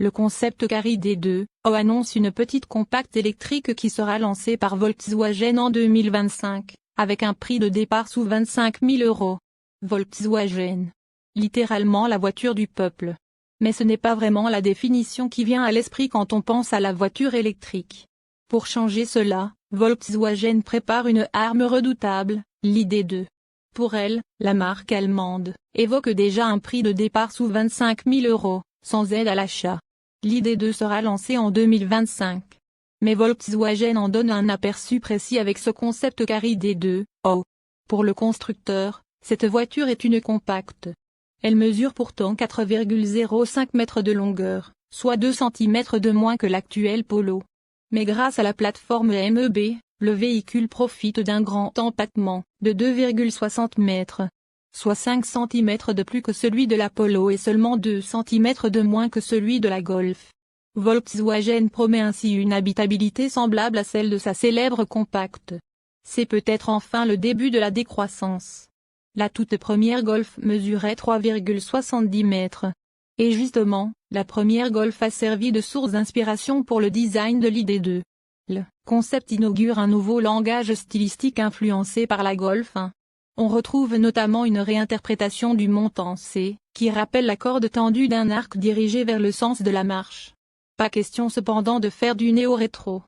Le concept car ID.2 annonce une petite compacte électrique qui sera lancée par Volkswagen en 2025, avec un prix de départ sous 25 000 €. Volkswagen. Littéralement la voiture du peuple. Mais ce n'est pas vraiment la définition qui vient à l'esprit quand on pense à la voiture électrique. Pour changer cela, Volkswagen prépare une arme redoutable, l'ID.2. Pour elle, la marque allemande évoque déjà un prix de départ sous 25 000 €, sans aide à l'achat. L'ID.2 sera lancée en 2025. Mais Volkswagen en donne un aperçu précis avec ce concept car ID.2. Pour le constructeur, cette voiture est une compacte. Elle mesure pourtant 4,05 mètres de longueur, soit 2 cm de moins que l'actuel Polo. Mais grâce à la plateforme MEB, le véhicule profite d'un grand empattement, de 2,60 mètres. Soit 5 cm de plus que celui de la Polo et seulement 2 cm de moins que celui de la Golf. Volkswagen promet ainsi une habitabilité semblable à celle de sa célèbre compacte. C'est peut-être enfin le début de la décroissance. La toute première Golf mesurait 3,70 mètres. Et justement, la première Golf a servi de source d'inspiration pour le design de l'ID.2. Le concept inaugure un nouveau langage stylistique influencé par la Golf 1. On retrouve notamment une réinterprétation du montant C, qui rappelle la corde tendue d'un arc dirigé vers le sens de la marche. Pas question cependant de faire du néo-rétro.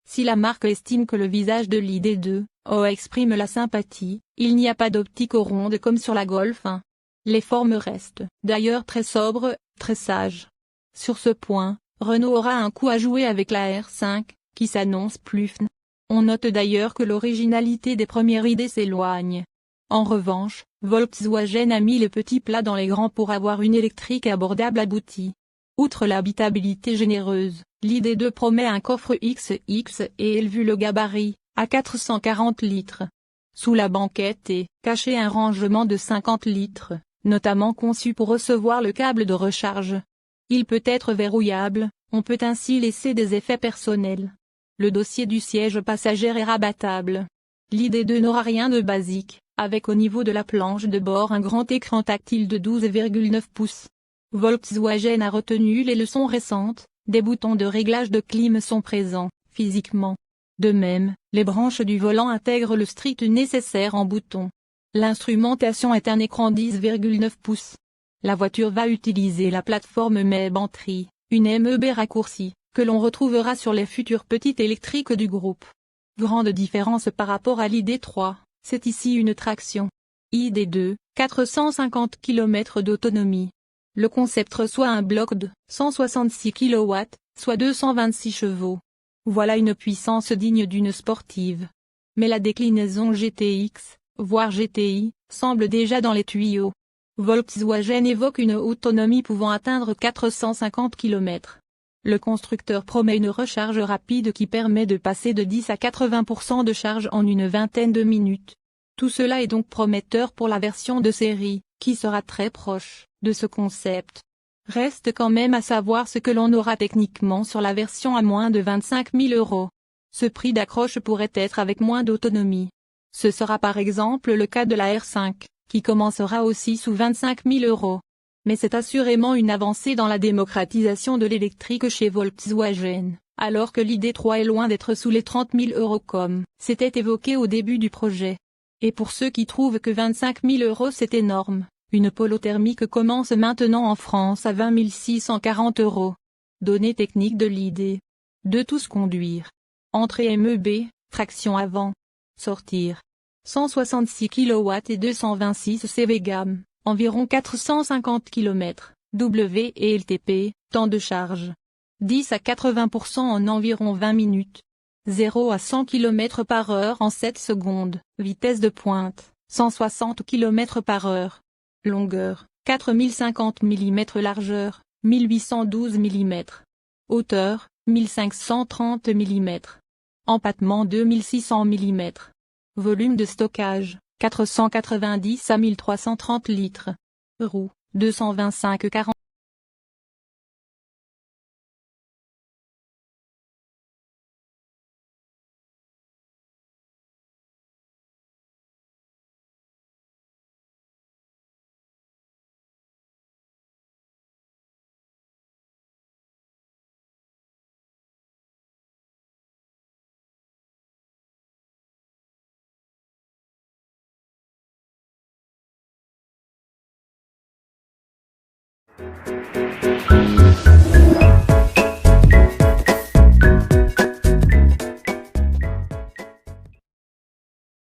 Si la marque estime que le visage de l'ID.2 exprime la sympathie, il n'y a pas d'optique ronde comme sur la Golf 1. Les formes restent, d'ailleurs très sobres, très sages. Sur ce point, Renault aura un coup à jouer avec la R5, qui s'annonce plus fun. On note d'ailleurs que l'originalité des premières idées s'éloigne. En revanche, Volkswagen a mis les petits plats dans les grands pour avoir une électrique abordable aboutie. Outre l'habitabilité généreuse, l'ID.2 promet un coffre XX et vu le gabarit, à 440 litres. Sous la banquette est caché un rangement de 50 litres, notamment conçu pour recevoir le câble de recharge. Il peut être verrouillable, on peut ainsi laisser des effets personnels. Le dossier du siège passager est rabattable. L'ID.2 n'aura rien de basique, avec au niveau de la planche de bord un grand écran tactile de 12,9 pouces. Volkswagen a retenu les leçons récentes, des boutons de réglage de clim sont présents, physiquement. De même, les branches du volant intègrent le strict nécessaire en boutons. L'instrumentation est un écran 10,9 pouces. La voiture va utiliser la plateforme MEB Entry, une MEB raccourcie, que l'on retrouvera sur les futures petites électriques du groupe. Grande différence par rapport à l'ID.3, c'est ici une traction. ID.2, 450 km d'autonomie. Le concept reçoit un bloc de 166 kW, soit 226 chevaux. Voilà une puissance digne d'une sportive. Mais la déclinaison GTX, voire GTI, semble déjà dans les tuyaux. Volkswagen évoque une autonomie pouvant atteindre 450 km. Le constructeur promet une recharge rapide qui permet de passer de 10 à 80% de charge en une vingtaine de minutes. Tout cela est donc prometteur pour la version de série, qui sera très proche de ce concept. Reste quand même à savoir ce que l'on aura techniquement sur la version à moins de 25 000 €. Ce prix d'accroche pourrait être avec moins d'autonomie. Ce sera par exemple le cas de la R5, qui commencera aussi sous 25 000 €. Mais c'est assurément une avancée dans la démocratisation de l'électrique chez Volkswagen, alors que l'ID.3 est loin d'être sous les 30 000 € comme c'était évoqué au début du projet. Et pour ceux qui trouvent que 25 000 € c'est énorme, une Polo thermique commence maintenant en France à 20 640 €. Données techniques de l'ID.2 tous conduire. Entrée MEB, traction avant. Sortir. 166 kW et 226 CV gamme, environ 450 km, W et LTP, temps de charge. 10 à 80% en environ 20 minutes. 0 à 100 km/h en 7 secondes, vitesse de pointe, 160 km/h. Longueur, 4050 mm. Largeur, 1812 mm. Hauteur, 1530 mm. Empattement 2600 mm. Volume de stockage, 490 à 1330 litres. Roues, 225-40.